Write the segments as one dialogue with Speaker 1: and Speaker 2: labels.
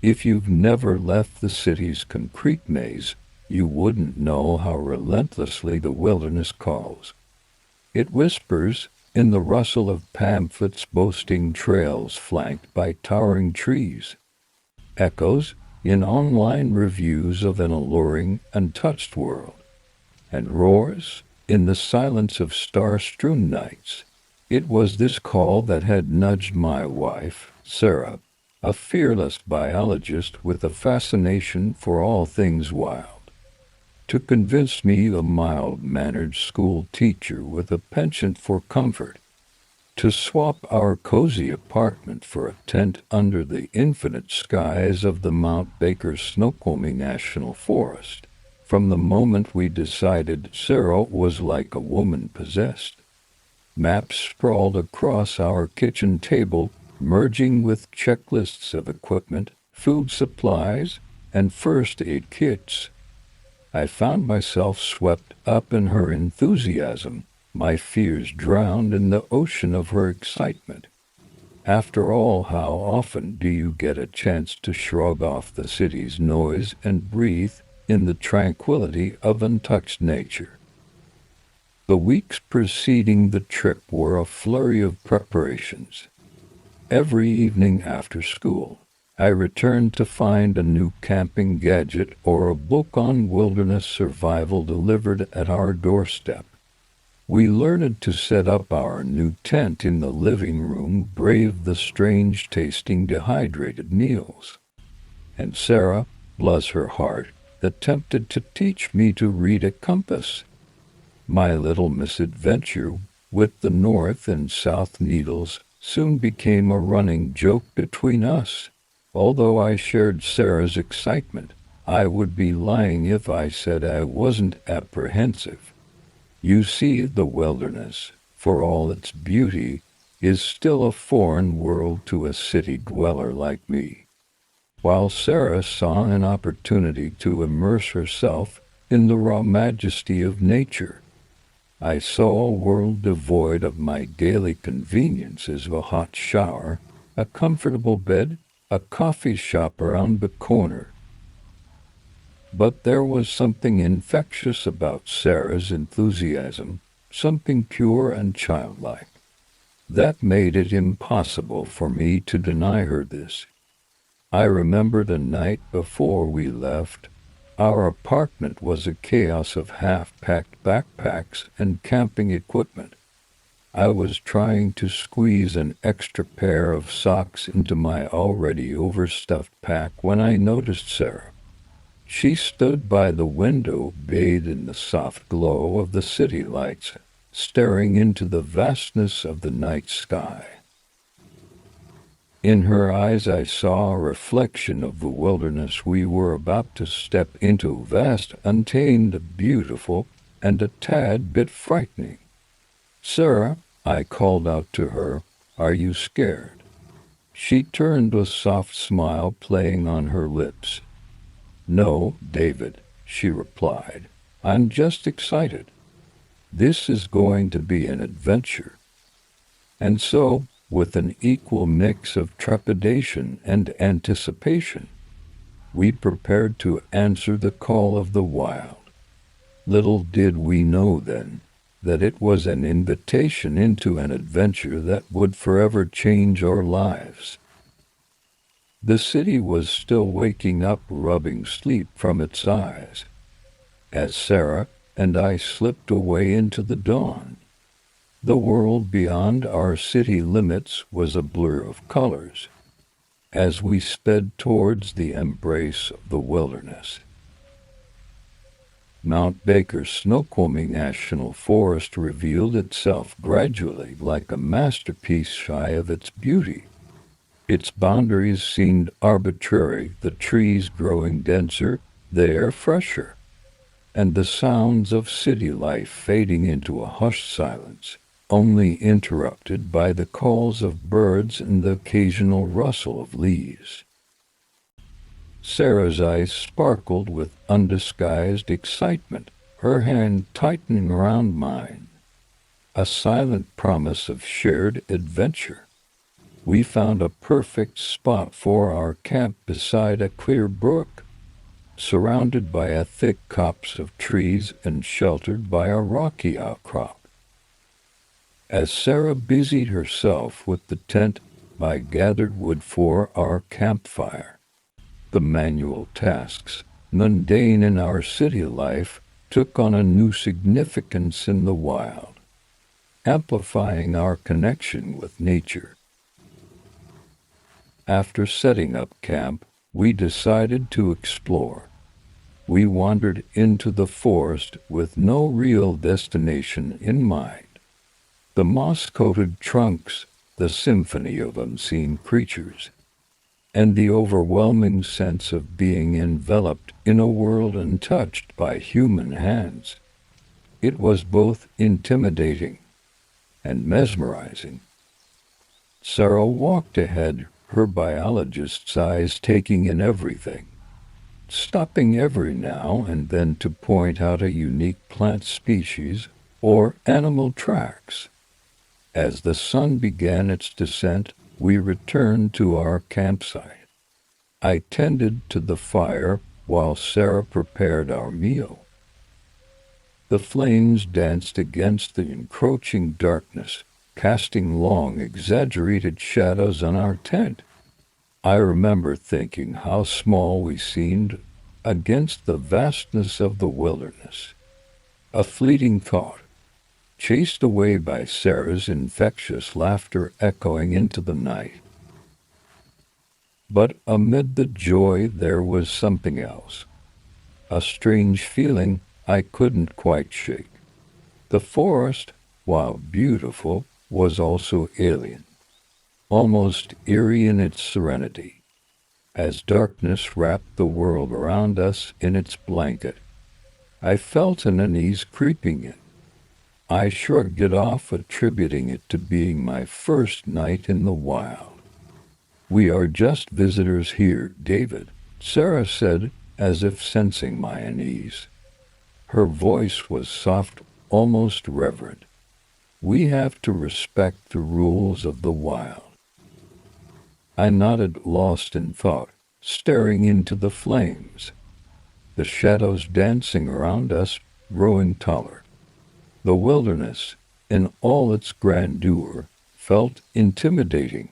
Speaker 1: If you've never left the city's concrete maze, you wouldn't know how relentlessly the wilderness calls. It whispers in the rustle of pamphlets boasting trails flanked by towering trees, echoes in online reviews of an alluring, untouched world, and roars in the silence of star-strewn nights. It was this call that had nudged my wife, Sarah, a fearless biologist with a fascination for all things wild, to convince me, a mild-mannered school teacher with a penchant for comfort, to swap our cozy apartment for a tent under the infinite skies of the Mount Baker Snoqualmie National Forest. From the moment we decided, Sarah was like a woman possessed. Maps sprawled across our kitchen table, merging with checklists of equipment, food supplies, and first aid kits. I found myself swept up in her enthusiasm, my fears drowned in the ocean of her excitement. After all, how often do you get a chance to shrug off the city's noise and breathe in the tranquility of untouched nature? The weeks preceding the trip were a flurry of preparations. Every evening after school, I returned to find a new camping gadget or a book on wilderness survival delivered at our doorstep. We learned to set up our new tent in the living room, brave the strange-tasting dehydrated meals. And Sarah, bless her heart, attempted to teach me to read a compass. My little misadventure with the north and south needles soon became a running joke between us. Although I shared Sarah's excitement, I would be lying if I said I wasn't apprehensive. You see, the wilderness, for all its beauty, is still a foreign world to a city dweller like me. While Sarah saw an opportunity to immerse herself in the raw majesty of nature, I saw a world devoid of my daily conveniences, a hot shower, a comfortable bed, a coffee shop around the corner. But there was something infectious about Sarah's enthusiasm, something pure and childlike, that made it impossible for me to deny her this. I remember the night before we left. Our apartment was a chaos of half-packed backpacks and camping equipment. I was trying to squeeze an extra pair of socks into my already overstuffed pack when I noticed Sarah. She stood by the window, bathed in the soft glow of the city lights, staring into the vastness of the night sky. In her eyes I saw a reflection of the wilderness we were about to step into, vast, untamed, beautiful, and a tad bit frightening. "Sarah," I called out to her, "are you scared?" She turned, a soft smile playing on her lips. "No, David," she replied. "I'm just excited. This is going to be an adventure." And so, with an equal mix of trepidation and anticipation, we prepared to answer the call of the wild. Little did we know then that it was an invitation into an adventure that would forever change our lives. The city was still waking up, rubbing sleep from its eyes, as Sarah and I slipped away into the dawn. The world beyond our city limits was a blur of colors as we sped towards the embrace of the wilderness. Mount Baker Snoqualmie National Forest revealed itself gradually, like a masterpiece shy of its beauty. Its boundaries seemed arbitrary, the trees growing denser, the air fresher, and the sounds of city life fading into a hushed silence, only interrupted by the calls of birds and the occasional rustle of leaves. Sarah's eyes sparkled with undisguised excitement, her hand tightening around mine, a silent promise of shared adventure. We found a perfect spot for our camp beside a clear brook, surrounded by a thick copse of trees and sheltered by a rocky outcrop. As Sarah busied herself with the tent, I gathered wood for our campfire. The manual tasks, mundane in our city life, took on a new significance in the wild, amplifying our connection with nature. After setting up camp, we decided to explore. We wandered into the forest with no real destination in mind. The moss-coated trunks, the symphony of unseen creatures, and the overwhelming sense of being enveloped in a world untouched by human hands. It was both intimidating and mesmerizing. Sarah walked ahead, her biologist's eyes taking in everything, stopping every now and then to point out a unique plant species or animal tracks. As the sun began its descent, we returned to our campsite. I tended to the fire while Sarah prepared our meal. The flames danced against the encroaching darkness, casting long, exaggerated shadows on our tent. I remember thinking how small we seemed against the vastness of the wilderness. A fleeting thought, chased away by Sarah's infectious laughter echoing into the night. But amid the joy there was something else, a strange feeling I couldn't quite shake. The forest, while beautiful, was also alien, almost eerie in its serenity. As darkness wrapped the world around us in its blanket, I felt an unease creeping in. I shrugged it off, attributing it to being my first night in the wild. "We are just visitors here, David," Sarah said, as if sensing my unease. Her voice was soft, almost reverent. "We have to respect the rules of the wild." I nodded, lost in thought, staring into the flames, the shadows dancing around us, growing taller. The wilderness, in all its grandeur, felt intimidating.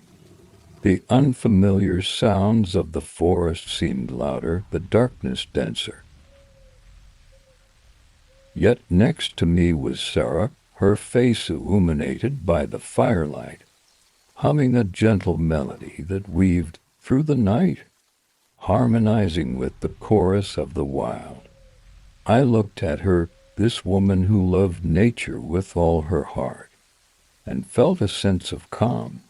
Speaker 1: The unfamiliar sounds of the forest seemed louder, the darkness denser. Yet next to me was Sarah, her face illuminated by the firelight, humming a gentle melody that weaved through the night, harmonizing with the chorus of the wild. I looked at her, this woman who loved nature with all her heart, and felt a sense of calm.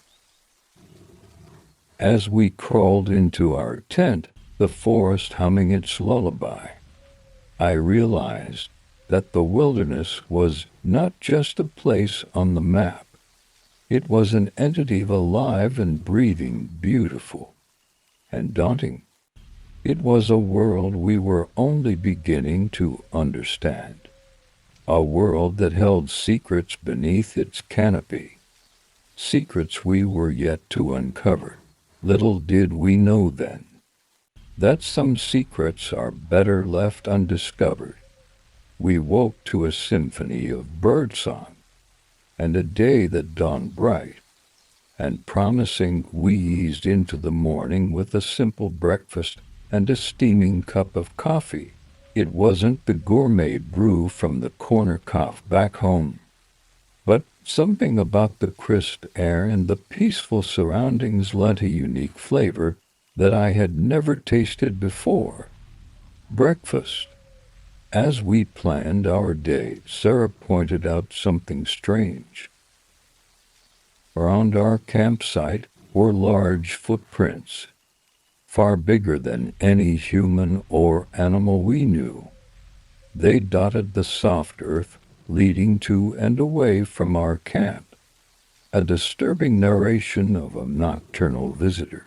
Speaker 1: As we crawled into our tent, the forest humming its lullaby, I realized that the wilderness was not just a place on the map. It was an entity alive and breathing, beautiful and daunting. It was a world we were only beginning to understand, a world that held secrets beneath its canopy, secrets we were yet to uncover. Little did we know then that some secrets are better left undiscovered. We woke to a symphony of birdsong and a day that dawned bright and promising. We eased into the morning with a simple breakfast and a steaming cup of coffee. It wasn't the gourmet brew from the corner cafe back home, but something about the crisp air and the peaceful surroundings lent a unique flavor that I had never tasted before. Breakfast. As we planned our day, Sarah pointed out something strange. Around our campsite were large footprints, far bigger than any human or animal we knew. They dotted the soft earth, leading to and away from our camp, a disturbing narration of a nocturnal visitor.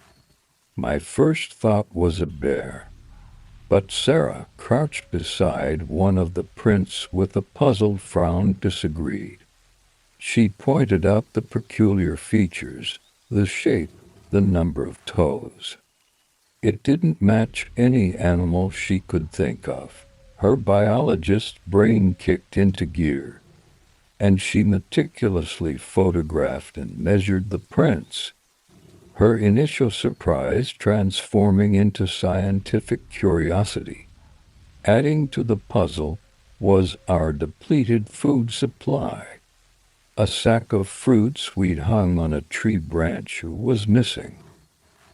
Speaker 1: My first thought was a bear, but Sarah, crouched beside one of the prints with a puzzled frown, disagreed. She pointed out the peculiar features, The shape, the number of toes. It didn't match any animal she could think of. Her biologist's brain kicked into gear, and she meticulously photographed and measured the prints, her initial surprise transforming into scientific curiosity. Adding to the puzzle was our depleted food supply. A sack of fruits we'd hung on a tree branch was missing.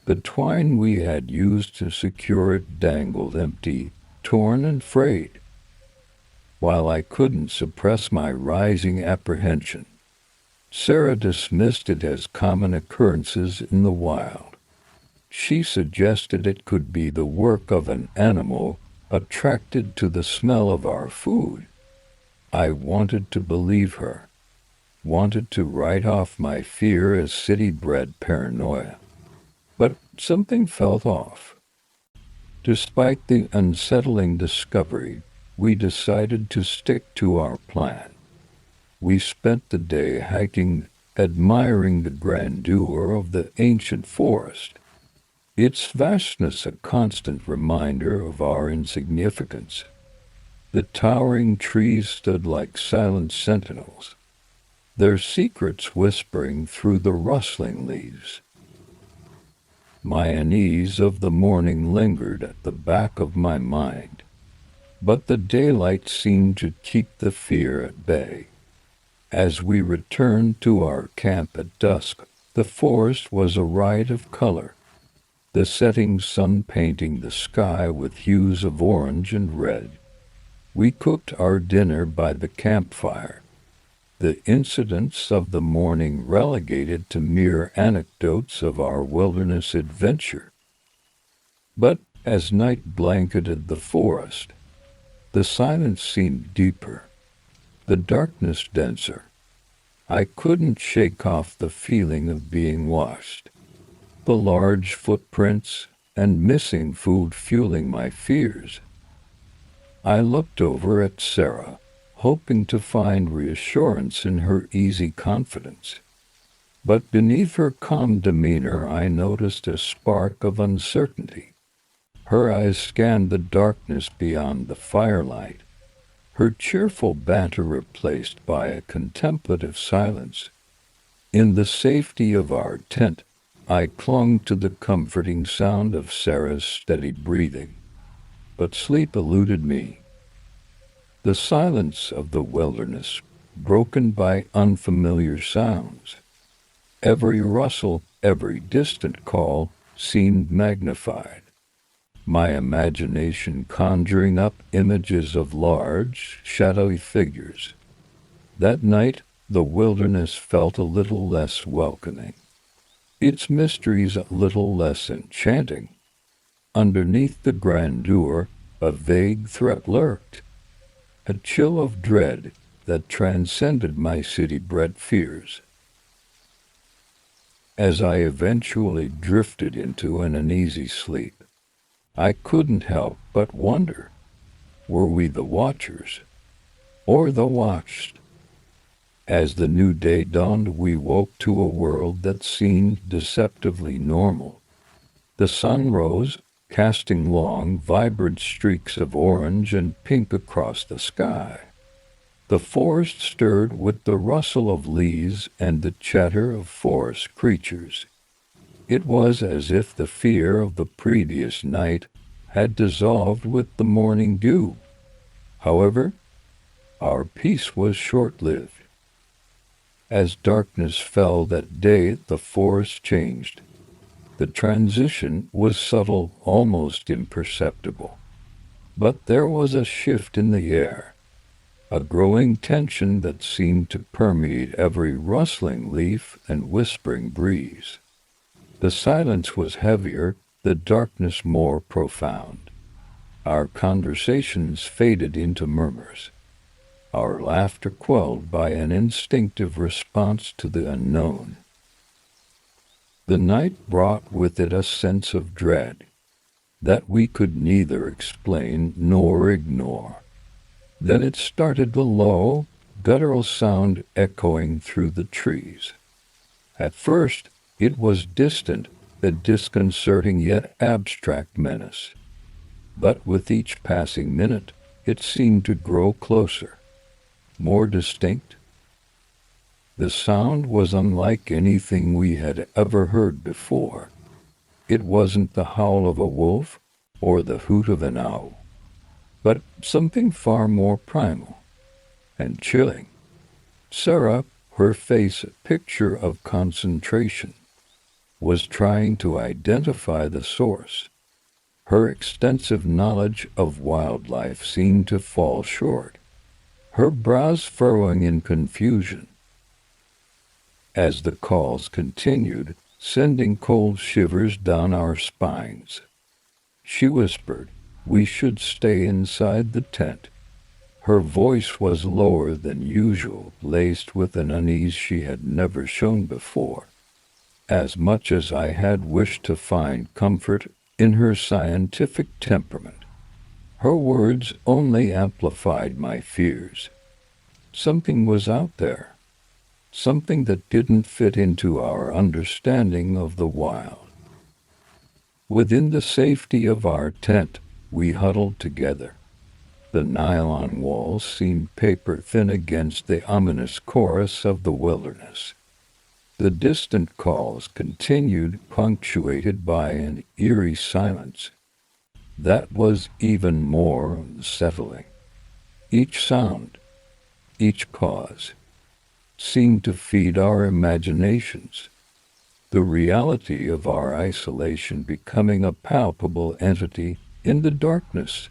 Speaker 1: The twine we had used to secure it dangled empty, torn and frayed. While I couldn't suppress my rising apprehension, Sarah dismissed it as common occurrences in the wild. She suggested it could be the work of an animal attracted to the smell of our food. I wanted to believe her, wanted to write off my fear as city-bred paranoia. But something felt off. Despite the unsettling discovery, we decided to stick to our plan. We spent the day hiking, admiring the grandeur of the ancient forest, its vastness a constant reminder of our insignificance. The towering trees stood like silent sentinels, their secrets whispering through the rustling leaves. My unease of the morning lingered at the back of my mind, but the daylight seemed to keep the fear at bay. As we returned to our camp at dusk, the forest was a riot of color, the setting sun painting the sky with hues of orange and red. We cooked our dinner by the campfire, the incidents of the morning relegated to mere anecdotes of our wilderness adventure. But as night blanketed the forest, the silence seemed deeper, the darkness denser. I couldn't shake off the feeling of being watched, the large footprints and missing food fueling my fears. I looked over at Sarah, hoping to find reassurance in her easy confidence. But beneath her calm demeanor I noticed a spark of uncertainty. Her eyes scanned the darkness beyond the firelight, her cheerful banter replaced by a contemplative silence. In the safety of our tent, I clung to the comforting sound of Sarah's steady breathing, but sleep eluded me. The silence of the wilderness, broken by unfamiliar sounds. Every rustle, every distant call seemed magnified, my imagination conjuring up images of large, shadowy figures. That night, the wilderness felt a little less welcoming, its mysteries a little less enchanting. Underneath the grandeur, a vague threat lurked, a chill of dread that transcended my city-bred fears. As I eventually drifted into an uneasy sleep, I couldn't help but wonder, were we the watchers, or the watched? As the new day dawned, we woke to a world that seemed deceptively normal. The sun rose, casting long, vibrant streaks of orange and pink across the sky. The forest stirred with the rustle of leaves and the chatter of forest creatures. It was as if the fear of the previous night had dissolved with the morning dew. However, our peace was short-lived. As darkness fell that day, the forest changed. The transition was subtle, almost imperceptible. But there was a shift in the air, a growing tension that seemed to permeate every rustling leaf and whispering breeze. The silence was heavier, the darkness more profound. Our conversations faded into murmurs, our laughter quelled by an instinctive response to the unknown. The night brought with it a sense of dread that we could neither explain nor ignore. Then it started the low, guttural sound echoing through the trees. At first, It was distant, a disconcerting yet abstract menace. But with each passing minute, it seemed to grow closer, more distinct. The sound was unlike anything we had ever heard before. It wasn't the howl of a wolf or the hoot of an owl, but something far more primal and chilling. Sarah, her face a picture of concentration, was trying to identify the source. Her extensive knowledge of wildlife seemed to fall short, her brows furrowing in confusion. As the calls continued, sending cold shivers down our spines, she whispered, "We should stay inside the tent." Her voice was lower than usual, laced with an unease she had never shown before. As much as I had wished to find comfort in her scientific temperament, her words only amplified my fears. Something was out there, something that didn't fit into our understanding of the wild. Within the safety of our tent, we huddled together. The nylon walls seemed paper-thin against the ominous chorus of the wilderness. The distant calls continued, punctuated by an eerie silence that was even more unsettling. Each sound, each pause, seemed to feed our imaginations, the reality of our isolation becoming a palpable entity in the darkness.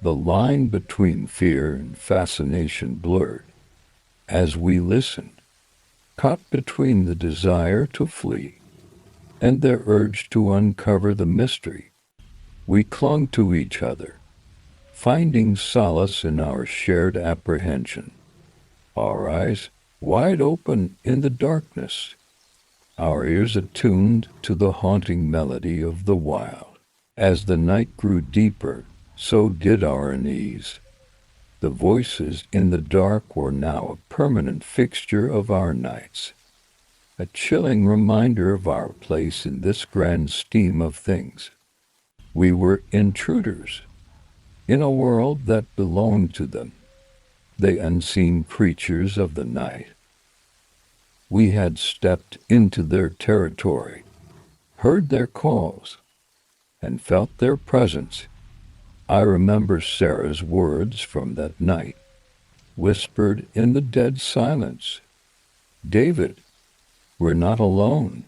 Speaker 1: The line between fear and fascination blurred as we listened, caught between the desire to flee and the urge to uncover the mystery. We clung to each other, finding solace in our shared apprehension, our eyes wide open in the darkness, our ears attuned to the haunting melody of the wild. As the night grew deeper, so did our unease. The voices in the dark were now a permanent fixture of our nights, a chilling reminder of our place in this grand scheme of things. We were intruders in a world that belonged to them, the unseen creatures of the night. We had stepped into their territory, heard their calls, and felt their presence. I remember Sarah's words from that night, whispered in the dead silence. "David, we're not alone."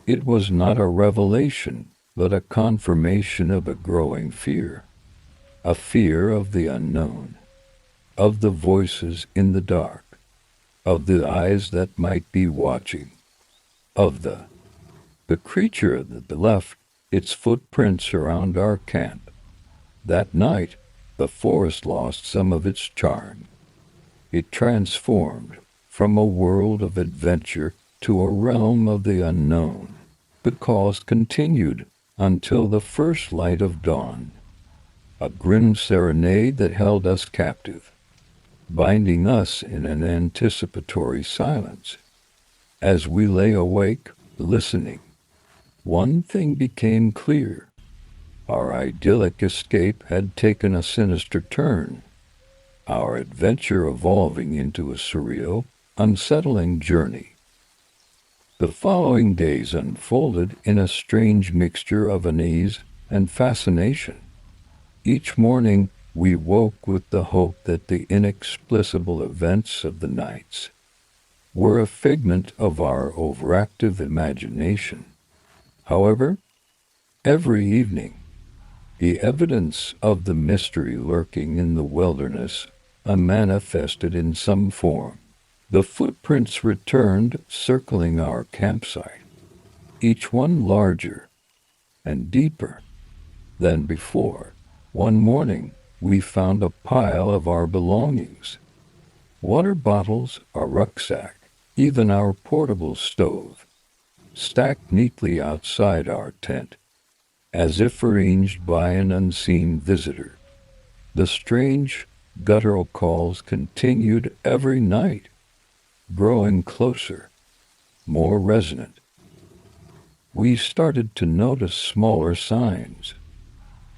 Speaker 1: It was not a revelation, but a confirmation of a growing fear, a fear of the unknown, of the voices in the dark, of the eyes that might be watching, of the creature that left its footprints around our camp. That night, the forest lost some of its charm. It transformed from a world of adventure to a realm of the unknown. The calls continued until the first light of dawn, a grim serenade that held us captive, binding us in an anticipatory silence. As we lay awake, listening, one thing became clear. Our idyllic escape had taken a sinister turn, our adventure evolving into a surreal, unsettling journey. The following days unfolded in a strange mixture of unease and fascination. Each morning we woke with the hope that the inexplicable events of the nights were a figment of our overactive imagination. However, every evening, the evidence of the mystery lurking in the wilderness manifested in some form. The footprints returned, circling our campsite, each one larger and deeper than before. One morning, we found a pile of our belongings: water bottles, a rucksack, even our portable stove, stacked neatly outside our tent, as if arranged by an unseen visitor. The strange, guttural calls continued every night, growing closer, more resonant. We started to notice smaller signs,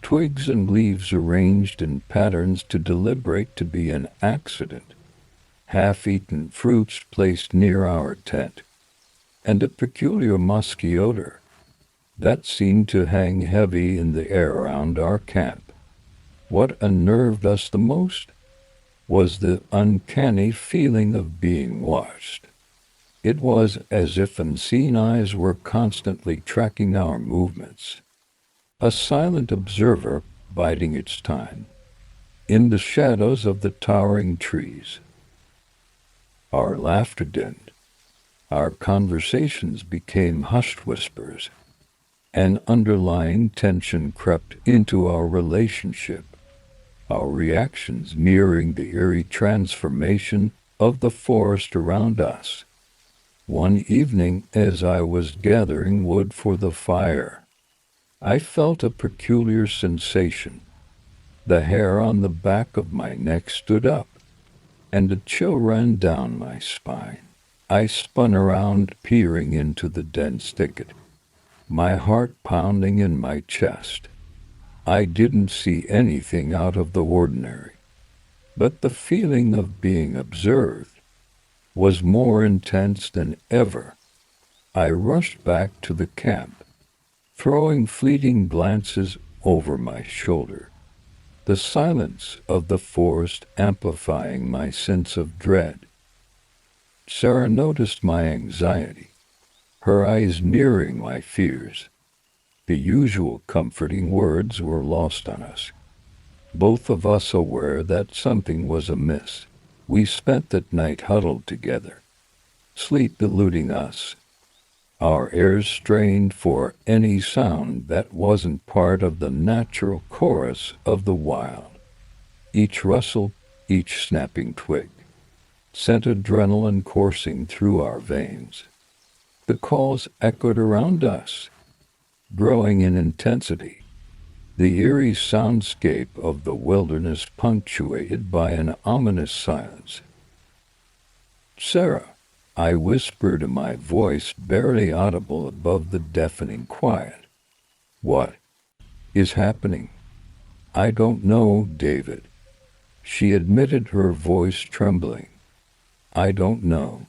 Speaker 1: twigs and leaves arranged in patterns to deliberate to be an accident, half-eaten fruits placed near our tent, and a peculiar musky odor that seemed to hang heavy in the air around our camp. What unnerved us the most was the uncanny feeling of being watched. It was as if unseen eyes were constantly tracking our movements, a silent observer biding its time in the shadows of the towering trees. Our laughter dimmed. Our conversations became hushed whispers. An underlying tension crept into our relationship, our reactions mirroring the eerie transformation of the forest around us. One evening, as I was gathering wood for the fire, I felt a peculiar sensation. The hair on the back of my neck stood up, and a chill ran down my spine. I spun around, peering into the dense thicket, my heart pounding in my chest. I didn't see anything out of the ordinary, but the feeling of being observed was more intense than ever. I rushed back to the camp, throwing fleeting glances over my shoulder, the silence of the forest amplifying my sense of dread. Sarah noticed my anxiety, her eyes mirroring my fears. The usual comforting words were lost on us, both of us aware that something was amiss. We spent that night huddled together, sleep eluding us, our ears strained for any sound that wasn't part of the natural chorus of the wild. Each rustle, each snapping twig, sent adrenaline coursing through our veins. The calls echoed around us, growing in intensity, the eerie soundscape of the wilderness punctuated by an ominous silence. "Sarah," I whispered, my voice barely audible above the deafening quiet. "What is happening?" "I don't know, David," she admitted, her voice trembling. "I don't know."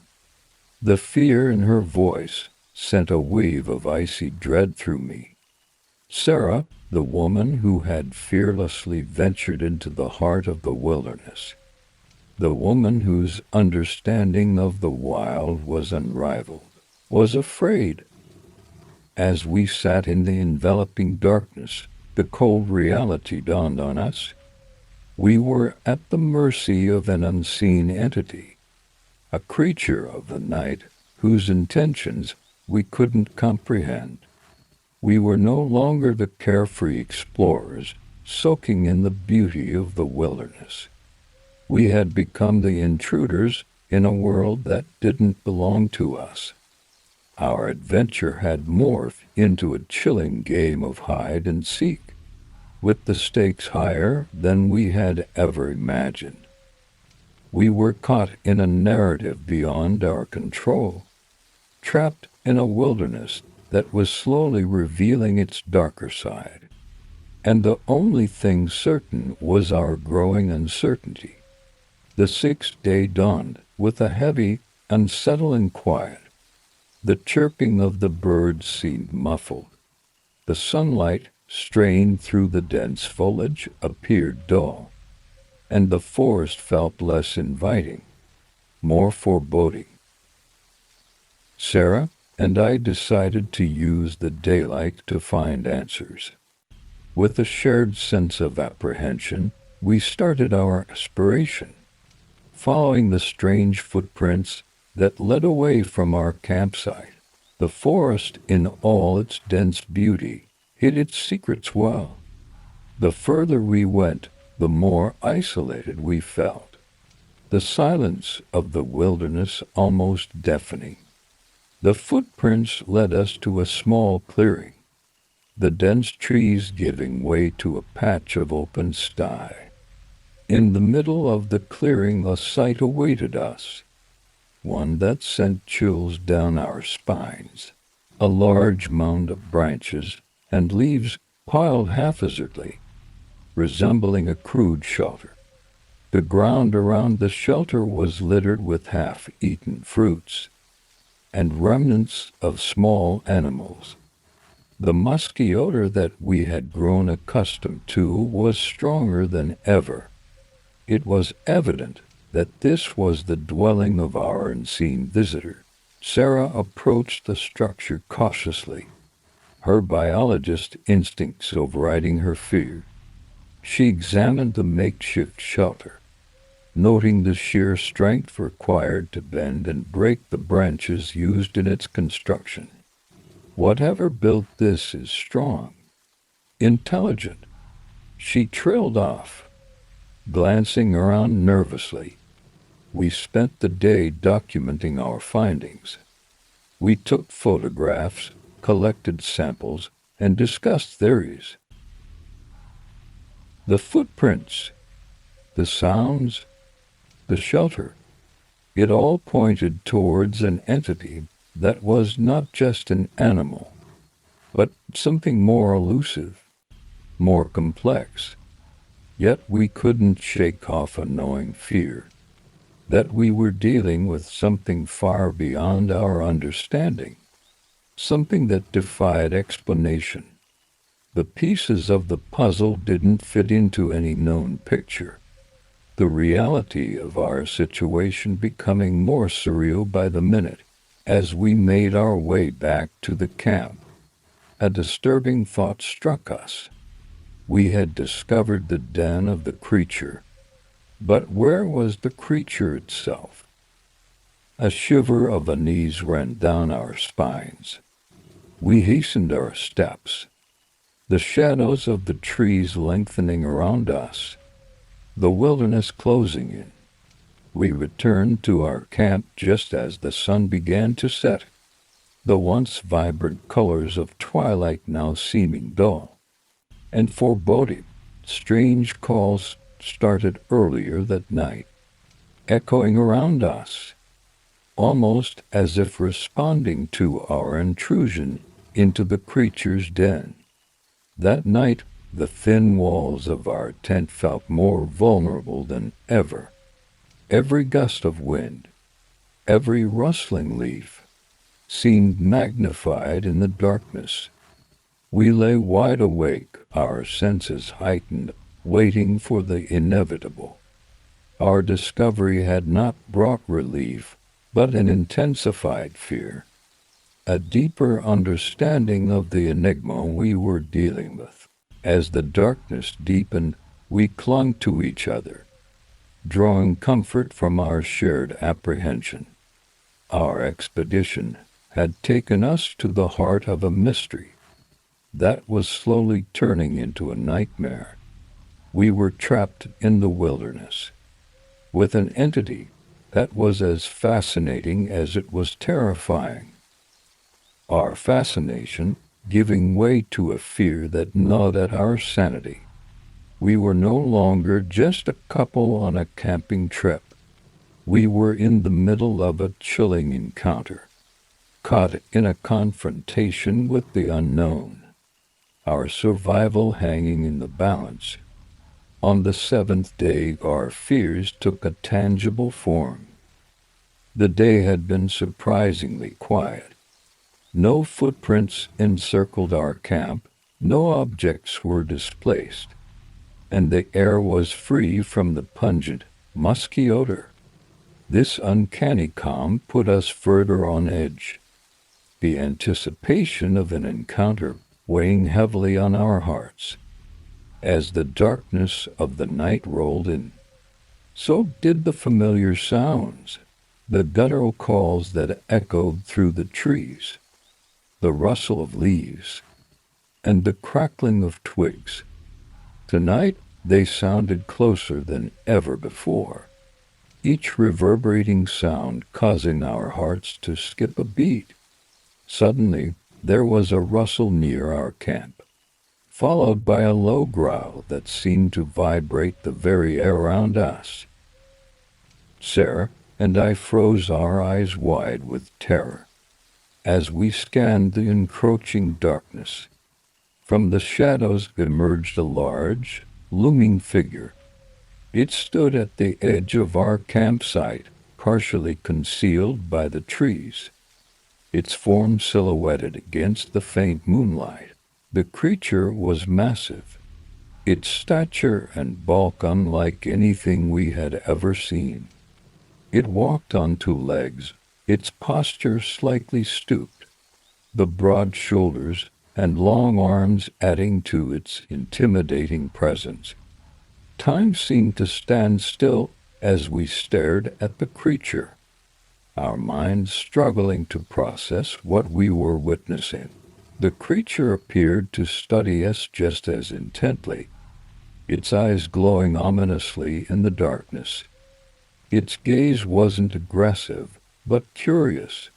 Speaker 1: The fear in her voice sent a wave of icy dread through me. Sarah, the woman who had fearlessly ventured into the heart of the wilderness, the woman whose understanding of the wild was unrivaled, was afraid. As we sat in the enveloping darkness, the cold reality dawned on us. We were at the mercy of an unseen entity, a creature of the night whose intentions we couldn't comprehend. We were no longer the carefree explorers soaking in the beauty of the wilderness. We had become the intruders in a world that didn't belong to us. Our adventure had morphed into a chilling game of hide and seek, with the stakes higher than we had ever imagined. We were caught in a narrative beyond our control, trapped in a wilderness that was slowly revealing its darker side. And the only thing certain was our growing uncertainty. The sixth day dawned with a heavy, unsettling quiet. The chirping of the birds seemed muffled. The sunlight, straying through the dense foliage, appeared dull, and the forest felt less inviting, more foreboding. Sarah and I decided to use the daylight to find answers. With a shared sense of apprehension, we started our exploration, following the strange footprints that led away from our campsite. The forest, in all its dense beauty, hid its secrets well. The further we went, the more isolated we felt, the silence of the wilderness almost deafening. The footprints led us to a small clearing, the dense trees giving way to a patch of open sky. In the middle of the clearing, a sight awaited us. one that sent chills down our spines. A large mound of branches and leaves piled haphazardly, resembling a crude shelter. The ground around the shelter was littered with half-eaten fruits and remnants of small animals. The musky odor that we had grown accustomed to was stronger than ever. It was evident that this was the dwelling of our unseen visitor. Sarah approached the structure cautiously, her biologist instincts overriding her fear. She examined the makeshift shelter, noting the sheer strength required to bend and break the branches used in its construction. Whatever built this is strong, intelligent, she trailed off, glancing around nervously. We spent the day documenting our findings. We took photographs, collected samples, and discussed theories. The footprints, the sounds, the shelter, it all pointed towards an entity that was not just an animal, but something more elusive, more complex. Yet we couldn't shake off a gnawing fear that we were dealing with something far beyond our understanding, something that defied explanation. The pieces of the puzzle didn't fit into any known picture, the reality of our situation becoming more surreal by the minute. As we made our way back to the camp, a disturbing thought struck us. We had discovered the den of the creature, but where was the creature itself? A shiver of unease ran down our spines. We hastened our steps, the shadows of the trees lengthening around us, the wilderness closing in. We returned to our camp just as the sun began to set, the once vibrant colors of twilight now seeming dull and foreboding. Strange calls started earlier that night, echoing around us, almost as if responding to our intrusion into the creature's den. That night, the thin walls of our tent felt more vulnerable than ever. Every gust of wind, every rustling leaf, seemed magnified in the darkness. We lay wide awake, our senses heightened, waiting for the inevitable. Our discovery had not brought relief, but an intensified fear, a deeper understanding of the enigma we were dealing with. As the darkness deepened, we clung to each other, drawing comfort from our shared apprehension. Our expedition had taken us to the heart of a mystery that was slowly turning into a nightmare. We were trapped in the wilderness, with an entity that was as fascinating as it was terrifying. Our fascination giving way to a fear that gnawed at our sanity. We were no longer just a couple on a camping trip. We were in the middle of a chilling encounter, caught in a confrontation with the unknown, our survival hanging in the balance. On the seventh day, our fears took a tangible form. The day had been surprisingly quiet. No footprints encircled our camp, no objects were displaced, and the air was free from the pungent, musky odor. This uncanny calm put us further on edge, the anticipation of an encounter weighing heavily on our hearts. As the darkness of the night rolled in, so did the familiar sounds, the guttural calls that echoed through the trees, the rustle of leaves, and the crackling of twigs. Tonight they sounded closer than ever before, each reverberating sound causing our hearts to skip a beat. Suddenly there was a rustle near our camp, followed by a low growl that seemed to vibrate the very air around us. Sarah and I froze our eyes wide with terror as we scanned the encroaching darkness. From the shadows emerged a large, looming figure. It stood at the edge of our campsite, partially concealed by the trees, its form silhouetted against the faint moonlight. The creature was massive, its stature and bulk unlike anything we had ever seen. It walked on two legs, its posture slightly stooped, the broad shoulders and long arms adding to its intimidating presence. Time seemed to stand still as we stared at the creature, our minds struggling to process what we were witnessing. The creature appeared to study us just as intently, its eyes glowing ominously in the darkness. Its gaze wasn't aggressive, but curious,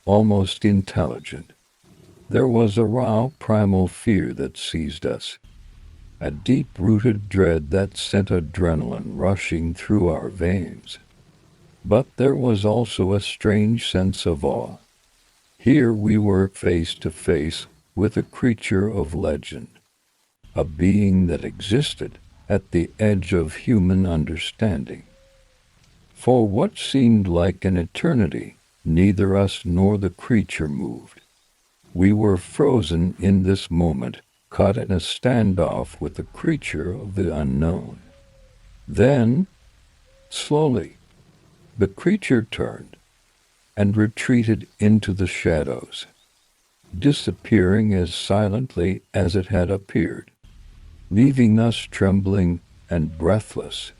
Speaker 1: almost intelligent. There was a raw, primal fear that seized us, a deep-rooted dread that sent adrenaline rushing through our veins. But there was also a strange sense of awe. Here we were face to face with a creature of legend, a being that existed at the edge of human understanding. For what seemed like an eternity, neither us nor the creature moved. We were frozen in this moment, caught in a standoff with the creature of the unknown. Then, slowly, the creature turned and retreated into the shadows, disappearing as silently as it had appeared, leaving us trembling and breathless.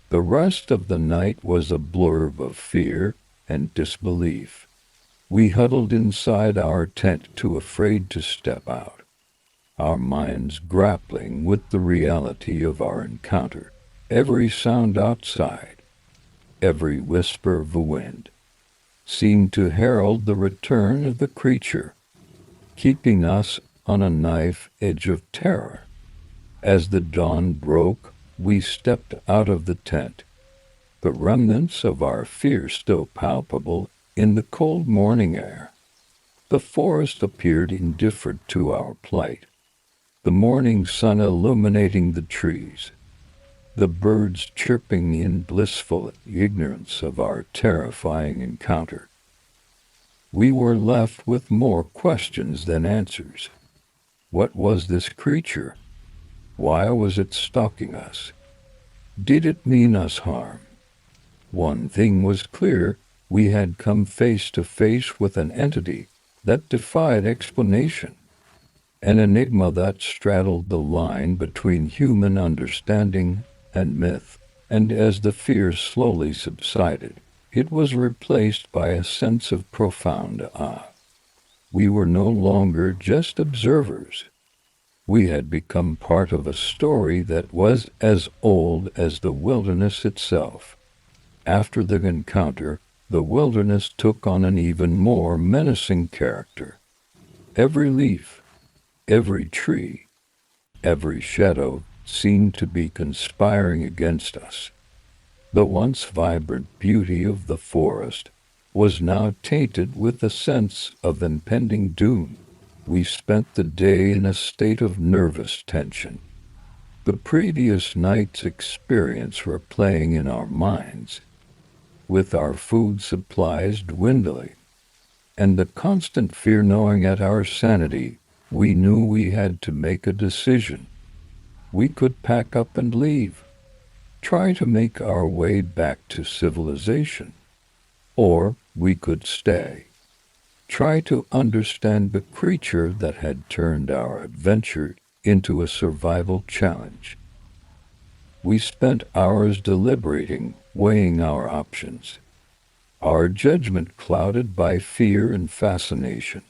Speaker 1: The rest of the night was a blur of fear and disbelief. We huddled inside our tent, too afraid to step out, our minds grappling with the reality of our encounter. Every sound outside, every whisper of the wind, seemed to herald the return of the creature, keeping us on a knife edge of terror. As the dawn broke, we stepped out of the tent, the remnants of our fear still palpable in the cold morning air. The forest appeared indifferent to our plight, the morning sun illuminating the trees, the birds chirping in blissful ignorance of our terrifying encounter. We were left with more questions than answers. What was this creature? Why was it stalking us? Did it mean us harm? One thing was clear: we had come face to face with an entity that defied explanation, an enigma that straddled the line between human understanding and myth. And as the fear slowly subsided, it was replaced by a sense of profound awe. We were no longer just observers. We had become part of a story that was as old as the wilderness itself. After the encounter, the wilderness took on an even more menacing character. Every leaf, every tree, every shadow seemed to be conspiring against us. The once vibrant beauty of the forest was now tainted with a sense of impending doom. We spent the day in a state of nervous tension, the previous night's experience replaying in our minds, with our food supplies dwindling, and the constant fear gnawing at our sanity. We knew we had to make a decision. We could pack up and leave, try to make our way back to civilization, or we could stay, try to understand the creature that had turned our adventure into a survival challenge. We spent hours deliberating, weighing our options, our judgment clouded by fear and fascination.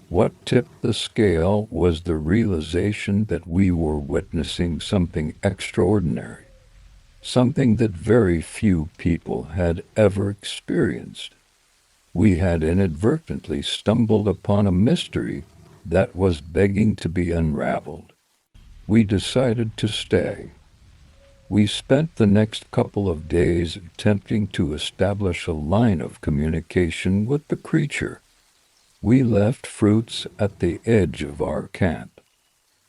Speaker 1: What tipped the scale was the realization that we were witnessing something extraordinary, something that very few people had ever experienced. We had inadvertently stumbled upon a mystery that was begging to be unraveled. We decided to stay, We spent the next couple of days attempting to establish a line of communication with the creature. We left fruits at the edge of our camp,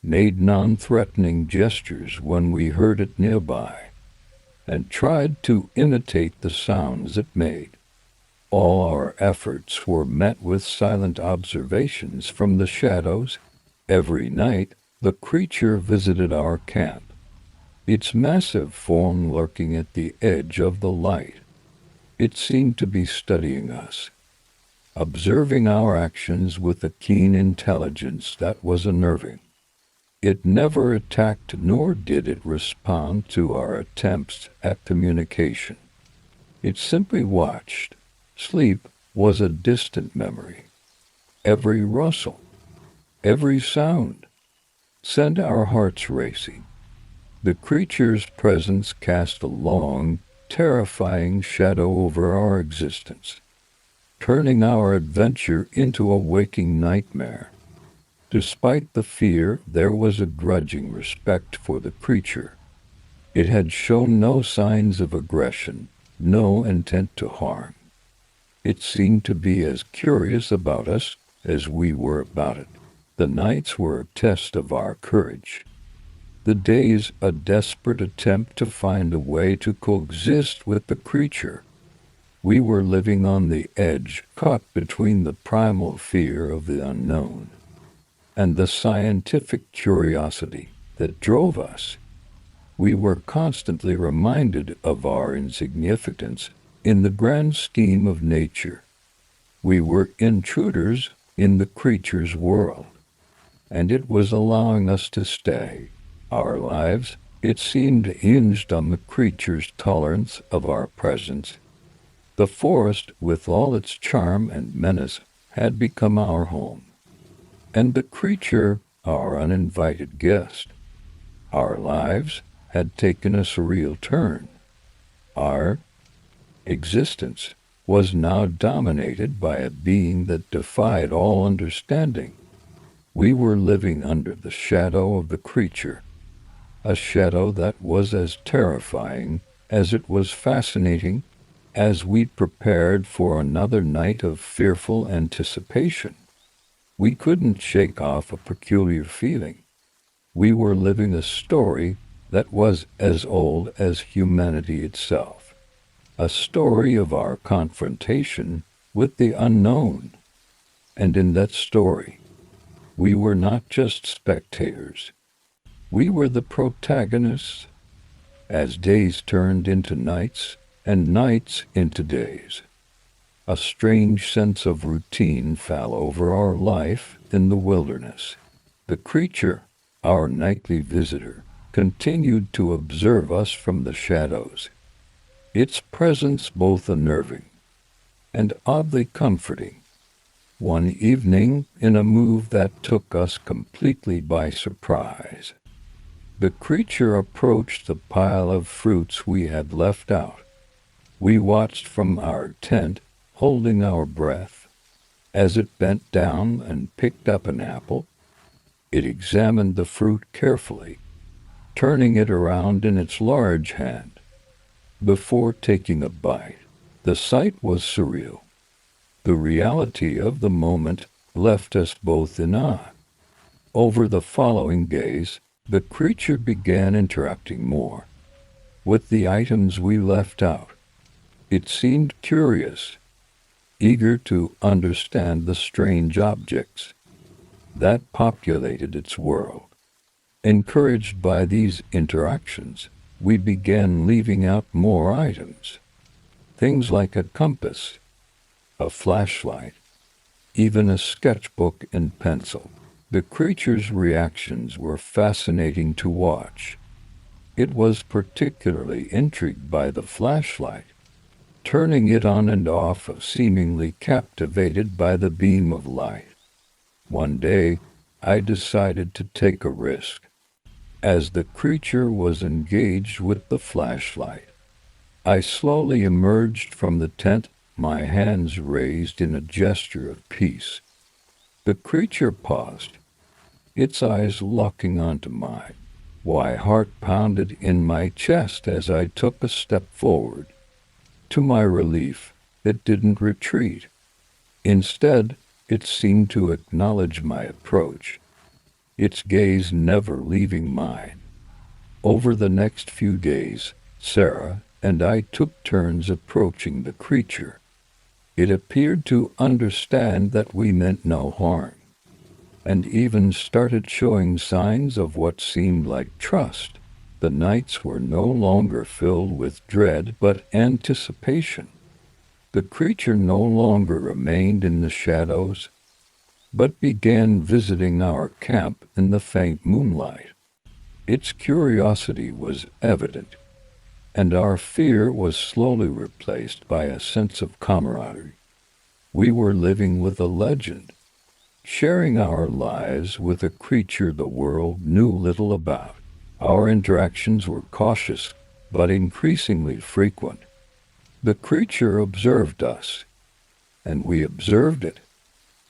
Speaker 1: made non-threatening gestures when we heard it nearby, and tried to imitate the sounds it made. All our efforts were met with silent observations from the shadows. Every night, the creature visited our camp, its massive form lurking at the edge of the light. It seemed to be studying us, observing our actions with a keen intelligence that was unnerving. It never attacked nor did it respond to our attempts at communication. It simply watched. Sleep was a distant memory. Every rustle, every sound, sent our hearts racing. The creature's presence cast a long, terrifying shadow over our existence, turning our adventure into a waking nightmare. Despite the fear, there was a grudging respect for the creature. It had shown no signs of aggression, no intent to harm. It seemed to be as curious about us as we were about it. The nights were a test of our courage. The days a desperate attempt to find a way to coexist with the creature. We were living on the edge, caught between the primal fear of the unknown and the scientific curiosity that drove us. We were constantly reminded of our insignificance in the grand scheme of nature. We were intruders in the creature's world, and it was allowing us to stay. Our lives, it seemed, hinged on the creature's tolerance of our presence. The forest, with all its charm and menace, had become our home, and the creature our uninvited guest. Our lives had taken a surreal turn. Our existence was now dominated by a being that defied all understanding. We were living under the shadow of the creature, a shadow that was as terrifying as it was fascinating. As we prepared for another night of fearful anticipation, we couldn't shake off a peculiar feeling. We were living a story that was as old as humanity itself, a story of our confrontation with the unknown. And in that story, we were not just spectators. We were the protagonists. As days turned into nights and nights into days, a strange sense of routine fell over our life in the wilderness. The creature, our nightly visitor, continued to observe us from the shadows, its presence both unnerving and oddly comforting. One evening, in a move that took us completely by surprise, the creature approached the pile of fruits we had left out. We watched from our tent, holding our breath. As it bent down and picked up an apple, it examined the fruit carefully, turning it around in its large hand. Before taking a bite, the sight was surreal. The reality of the moment left us both in awe. Over the following days, the creature began interacting more with the items we left out. It seemed curious, eager to understand the strange objects that populated its world. Encouraged by these interactions, we began leaving out more items, things like a compass, a flashlight, even a sketchbook and pencil. The creature's reactions were fascinating to watch. It was particularly intrigued by the flashlight, turning it on and off, seemingly captivated by the beam of light. One day, I decided to take a risk. As the creature was engaged with the flashlight, I slowly emerged from the tent, my hands raised in a gesture of peace. The creature paused, its eyes locking onto mine. My heart pounded in my chest as I took a step forward. To my relief, it didn't retreat. Instead, it seemed to acknowledge my approach, its gaze never leaving mine. Over the next few days, Sarah and I took turns approaching the creature. It appeared to understand that we meant no harm, and even started showing signs of what seemed like trust. The nights were no longer filled with dread but anticipation. The creature no longer remained in the shadows, but began visiting our camp in the faint moonlight. Its curiosity was evident, and our fear was slowly replaced by a sense of camaraderie. We were living with a legend, sharing our lives with a creature the world knew little about. Our interactions were cautious, but increasingly frequent. The creature observed us, and we observed it,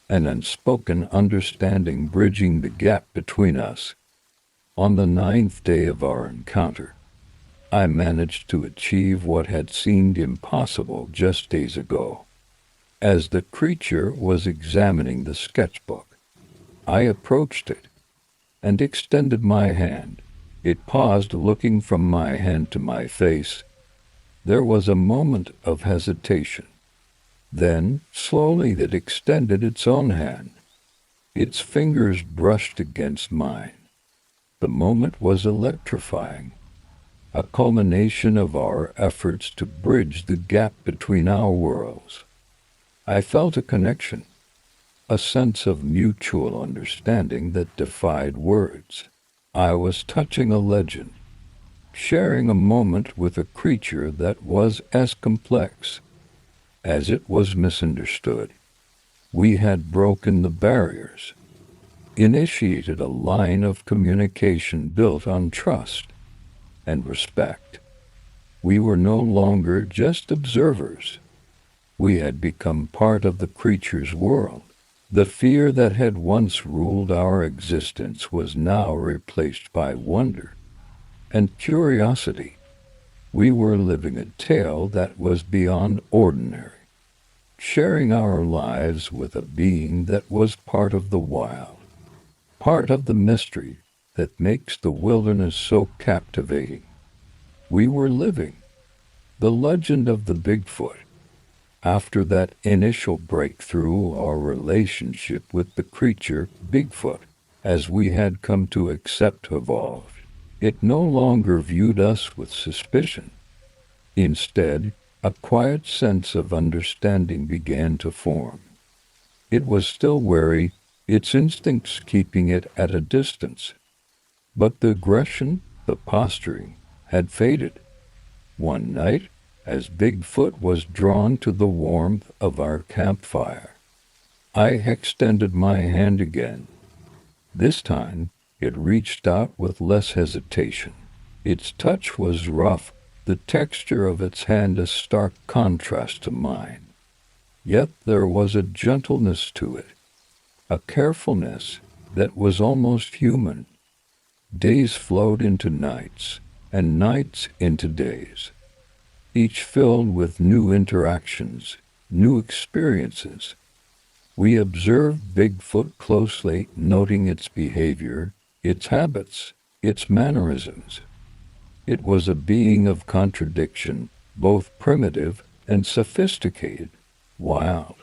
Speaker 1: an unspoken understanding bridging the gap between us. On the 9th day of our encounter, I managed to achieve what had seemed impossible just days ago. As the creature was examining the sketchbook, I approached it and extended my hand. It paused, looking from my hand to my face. There was a moment of hesitation. Then, slowly, it extended its own hand. Its fingers brushed against mine. The moment was electrifying, a culmination of our efforts to bridge the gap between our worlds. I felt a connection, a sense of mutual understanding that defied words. I was touching a legend, sharing a moment with a creature that was as complex as it was misunderstood. We had broken the barriers, initiated a line of communication built on trust and respect. We were no longer just observers. We had become part of the creature's world. The fear that had once ruled our existence was now replaced by wonder and curiosity. We were living a tale that was beyond ordinary, sharing our lives with a being that was part of the wild, part of the mystery that makes the wilderness so captivating. We were living the legend of the Bigfoot. After that initial breakthrough, our relationship with the creature, Bigfoot, as we had come to accept, evolved. It no longer viewed us with suspicion. Instead, a quiet sense of understanding began to form. It was still wary, its instincts keeping it at a distance. But the aggression, the posturing, had faded. One night, as Bigfoot was drawn to the warmth of our campfire, I extended my hand again. This time, it reached out with less hesitation. Its touch was rough, the texture of its hand a stark contrast to mine. Yet there was a gentleness to it, a carefulness that was almost human. Days flowed into nights, and nights into days, each filled with new interactions, new experiences. We observed Bigfoot closely, noting its behavior, its habits, its mannerisms. It was a being of contradiction, both primitive and sophisticated, wild,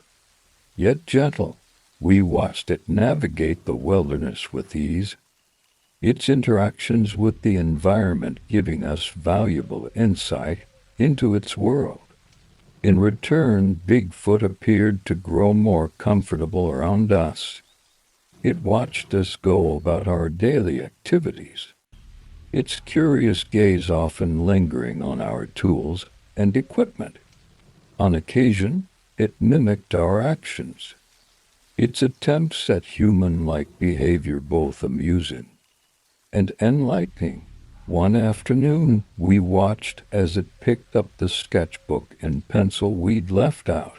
Speaker 1: yet gentle. We watched it navigate the wilderness with ease, its interactions with the environment giving us valuable insight into its world. In return, Bigfoot appeared to grow more comfortable around us. It watched us go about our daily activities, its curious gaze often lingering on our tools and equipment. On occasion, it mimicked our actions, its attempts at human-like behavior both amusing and enlightening. One afternoon, we watched as it picked up the sketchbook and pencil we'd left out.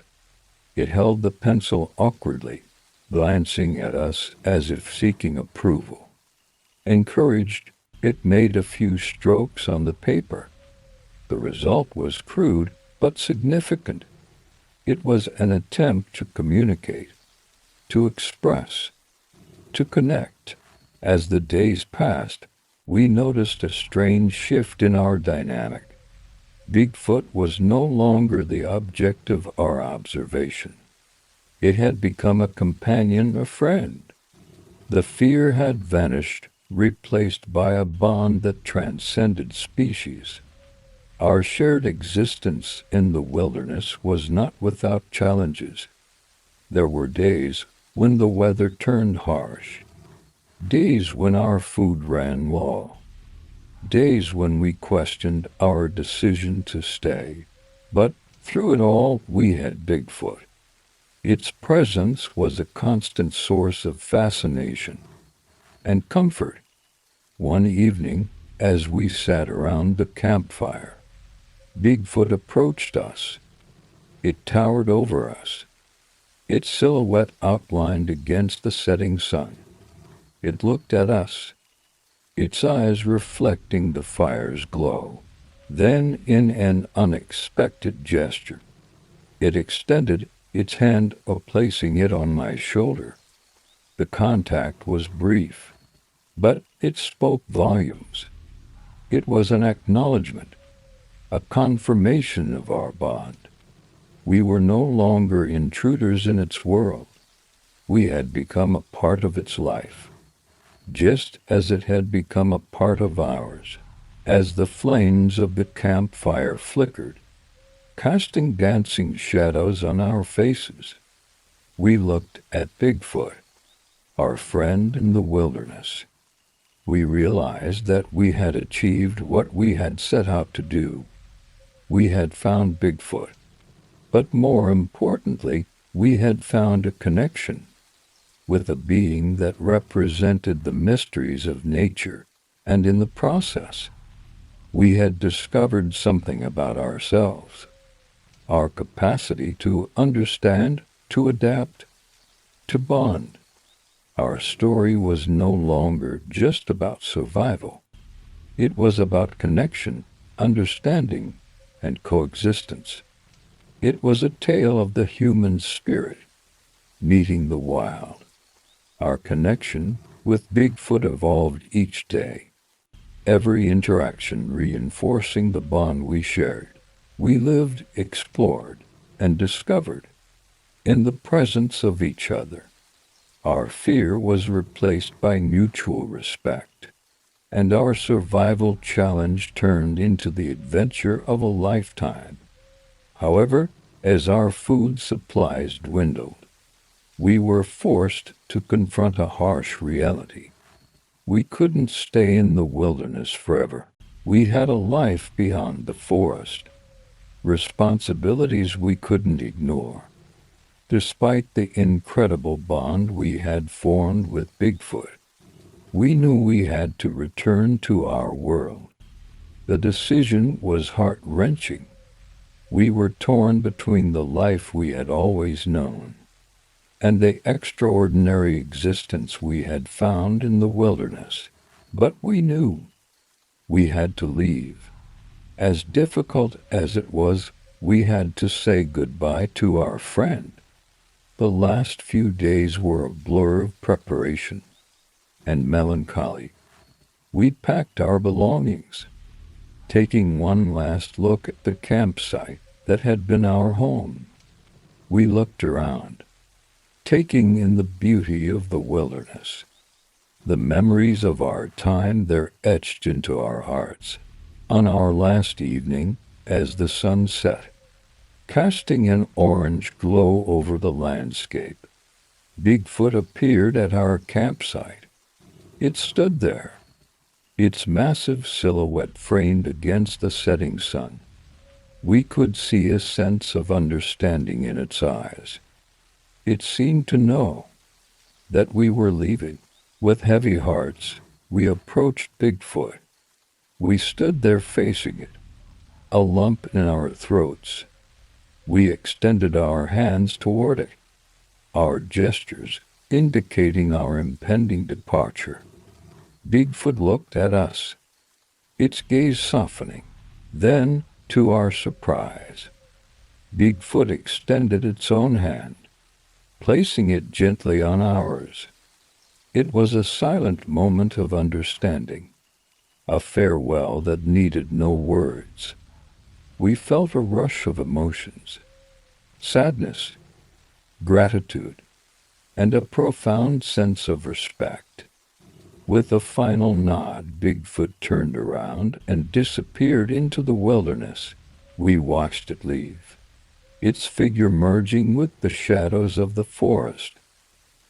Speaker 1: It held the pencil awkwardly, glancing at us as if seeking approval. Encouraged, It made a few strokes on the paper. The result was crude but significant. It was an attempt to communicate, to express, to connect. As the days passed, we noticed a strange shift in our dynamic. Bigfoot was no longer the object of our observation. It had become a companion, a friend. The fear had vanished, replaced by a bond that transcended species. Our shared existence in the wilderness was not without challenges. There were days when the weather turned harsh, days when our food ran low, days when we questioned our decision to stay. But through it all, we had Bigfoot. Its presence was a constant source of fascination and comfort. One evening, as we sat around the campfire, Bigfoot approached us. It towered over us, its silhouette outlined against the setting sun. It looked at us, its eyes reflecting the fire's glow. Then, in an unexpected gesture, it extended its hand, placing it on my shoulder. The contact was brief, but it spoke volumes. It was an acknowledgement, a confirmation of our bond. We were no longer intruders in its world. We had become a part of its life, just as it had become a part of ours. As the flames of the campfire flickered, casting dancing shadows on our faces, we looked at Bigfoot, our friend in the wilderness. We realized that we had achieved what we had set out to do. We had found Bigfoot, but more importantly, we had found a connection with a being that represented the mysteries of nature, and in the process, we had discovered something about ourselves, our capacity to understand, to adapt, to bond. Our story was no longer just about survival. It was about connection, understanding, and coexistence. It was a tale of the human spirit meeting the wild. Our connection with Bigfoot evolved each day, every interaction reinforcing the bond we shared. We lived, explored, and discovered in the presence of each other. Our fear was replaced by mutual respect, and our survival challenge turned into the adventure of a lifetime. However, as our food supplies dwindled, we were forced to confront a harsh reality. We couldn't stay in the wilderness forever. We had a life beyond the forest, responsibilities we couldn't ignore. Despite the incredible bond we had formed with Bigfoot, we knew we had to return to our world. The decision was heart-wrenching. We were torn between the life we had always known and the extraordinary existence we had found in the wilderness. But we knew we had to leave. As difficult as it was, we had to say goodbye to our friend. The last few days were a blur of preparation and melancholy. We packed our belongings, taking one last look at the campsite that had been our home. We looked around, taking in the beauty of the wilderness. The memories of our time there etched into our hearts. On our last evening, as the sun set, casting an orange glow over the landscape, Bigfoot appeared at our campsite. It stood there, its massive silhouette framed against the setting sun. We could see a sense of understanding in its eyes. It seemed to know that we were leaving. With heavy hearts, we approached Bigfoot. We stood there facing it, a lump in our throats. We extended our hands toward it, our gestures indicating our impending departure. Bigfoot looked at us, its gaze softening. Then, to our surprise, Bigfoot extended its own hand, placing it gently on ours. It was a silent moment of understanding, a farewell that needed no words. We felt a rush of emotions, sadness, gratitude, and a profound sense of respect. With a final nod, Bigfoot turned around and disappeared into the wilderness. We watched it leave, its figure merging with the shadows of the forest,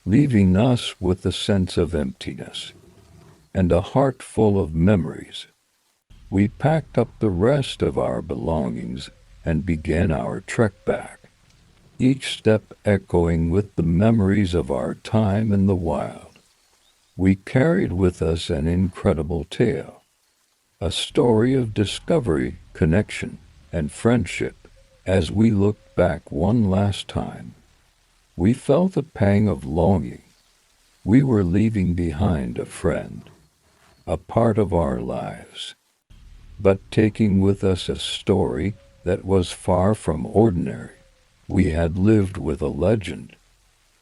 Speaker 1: leaving us with a sense of emptiness and a heart full of memories. We packed up the rest of our belongings and began our trek back, each step echoing with the memories of our time in the wild. We carried with us an incredible tale, a story of discovery, connection, and friendship. As we looked back one last time, we felt a pang of longing. We were leaving behind a friend, a part of our lives, but taking with us a story that was far from ordinary. We had lived with a legend,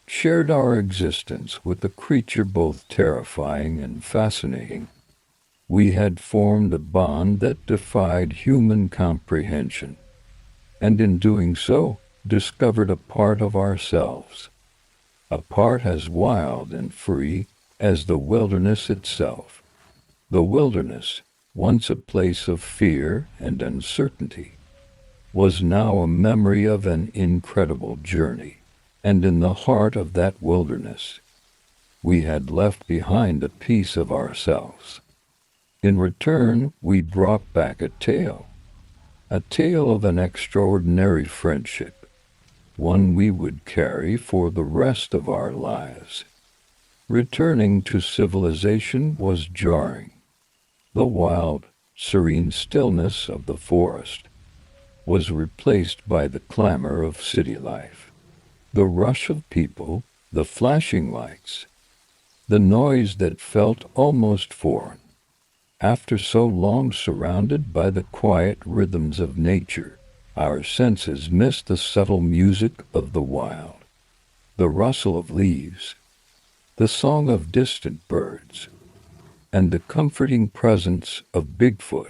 Speaker 1: shared our existence with a creature both terrifying and fascinating. We had formed a bond that defied human comprehension, and in doing so, discovered a part of ourselves, a part as wild and free as the wilderness itself. The wilderness, once a place of fear and uncertainty, was now a memory of an incredible journey. And in the heart of that wilderness, we had left behind a piece of ourselves. In return, we brought back a tale of an extraordinary friendship, one we would carry for the rest of our lives. Returning to civilization was jarring. The wild, serene stillness of the forest was replaced by the clamor of city life. The rush of people, the flashing lights, the noise that felt almost foreign. After so long surrounded by the quiet rhythms of nature, our senses missed the subtle music of the wild, the rustle of leaves, the song of distant birds, and the comforting presence of Bigfoot.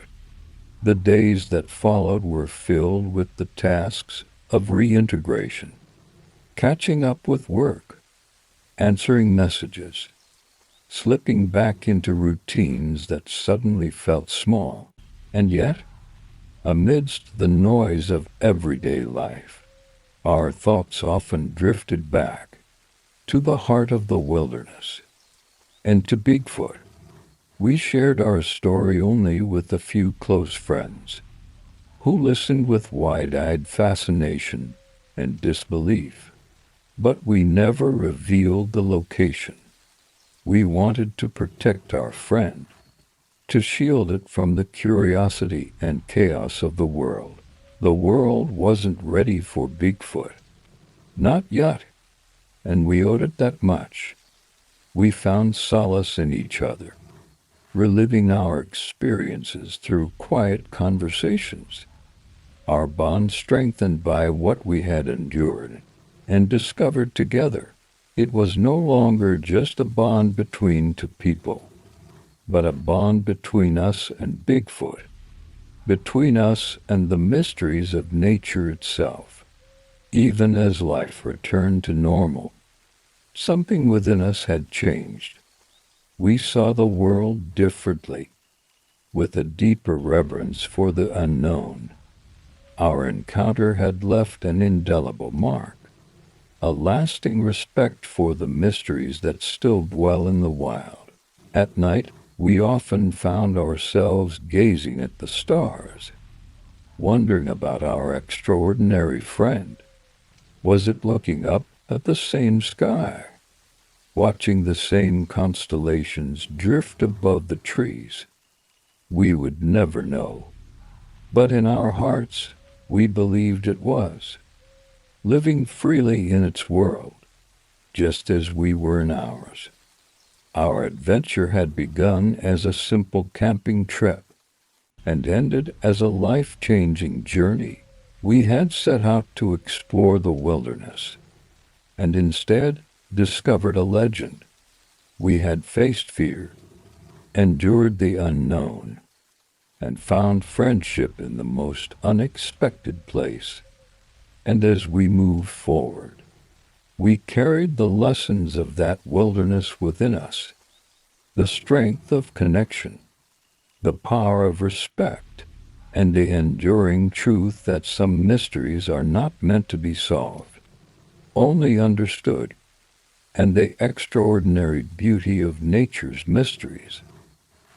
Speaker 1: The days that followed were filled with the tasks of reintegration, catching up with work, answering messages, slipping back into routines that suddenly felt small. And yet, amidst the noise of everyday life, our thoughts often drifted back to the heart of the wilderness and to Bigfoot. We shared our story only with a few close friends, who listened with wide-eyed fascination and disbelief. But we never revealed the location. We wanted to protect our friend, to shield it from the curiosity and chaos of the world. The world wasn't ready for Bigfoot. Not yet, and we owed it that much. We found solace in each other, reliving our experiences through quiet conversations, our bond strengthened by what we had endured and discovered together. It was no longer just a bond between two people, but a bond between us and Bigfoot, between us and the mysteries of nature itself. Even as life returned to normal, something within us had changed. We saw the world differently, with a deeper reverence for the unknown. Our encounter had left an indelible mark, a lasting respect for the mysteries that still dwell in the wild. At night, we often found ourselves gazing at the stars, wondering about our extraordinary friend. Was it looking up at the same sky, watching the same constellations drift above the trees? We would never know, but in our hearts, we believed it was, living freely in its world, just as we were in ours. Our adventure had begun as a simple camping trip and ended as a life-changing journey. We had set out to explore the wilderness and instead discovered a legend. We had faced fear, endured the unknown, and found friendship in the most unexpected place. And as we moved forward, we carried the lessons of that wilderness within us, the strength of connection, the power of respect, and the enduring truth that some mysteries are not meant to be solved, only understood, and the extraordinary beauty of nature's mysteries.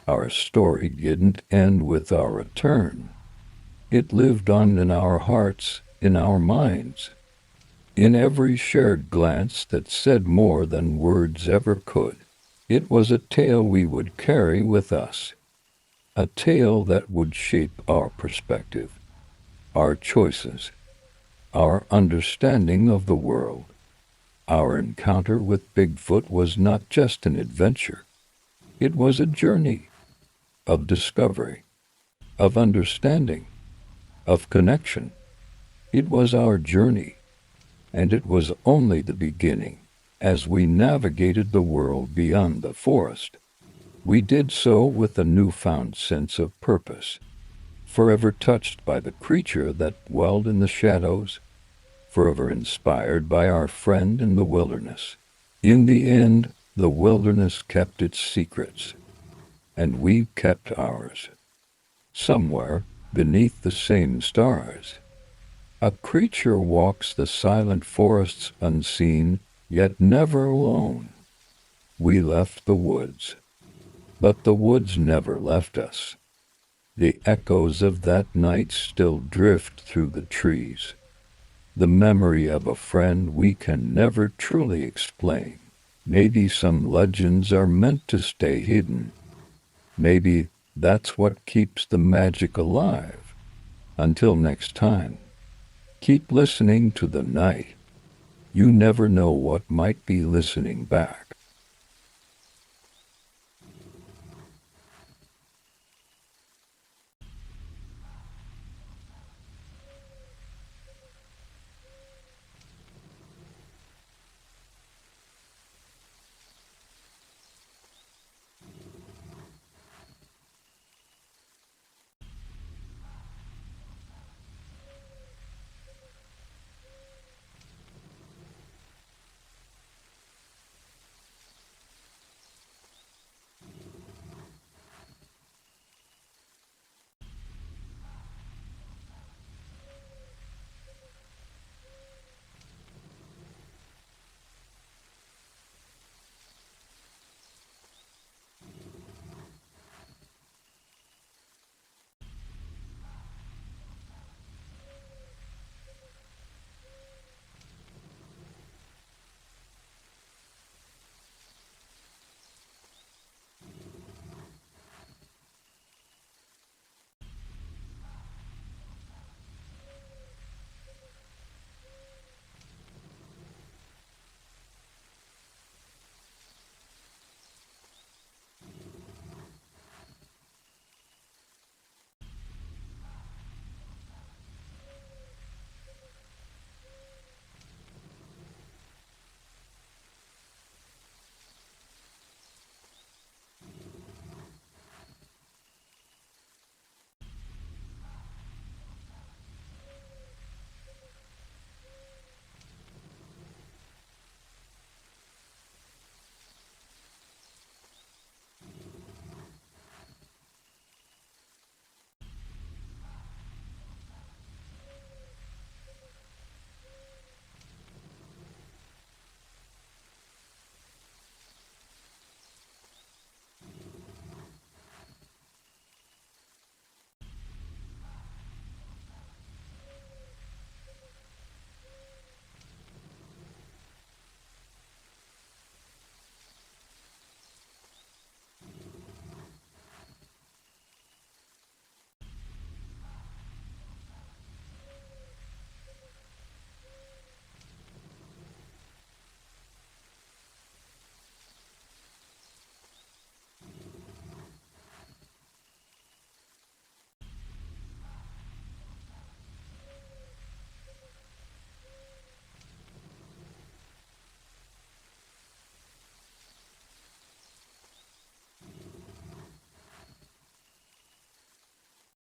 Speaker 1: Our story didn't end with our return. It lived on in our hearts, in our minds, in every shared glance that said more than words ever could. It was a tale we would carry with us, a tale that would shape our perspective, our choices, our understanding of the world. Our encounter with Bigfoot was not just an adventure. It was a journey of discovery, of understanding, of connection. It was our journey, and it was only the beginning. As we navigated the world beyond the forest, we did so with a newfound sense of purpose, forever touched by the creature that dwelled in the shadows, forever inspired by our friend in the wilderness. In the end, the wilderness kept its secrets, and we kept ours. Somewhere beneath the same stars, a creature walks the silent forests unseen, yet never alone. We left the woods, but the woods never left us. The echoes of that night still drift through the trees, the memory of a friend we can never truly explain. Maybe some legends are meant to stay hidden. Maybe that's what keeps the magic alive. Until next time, keep listening to the night. You never know what might be listening back.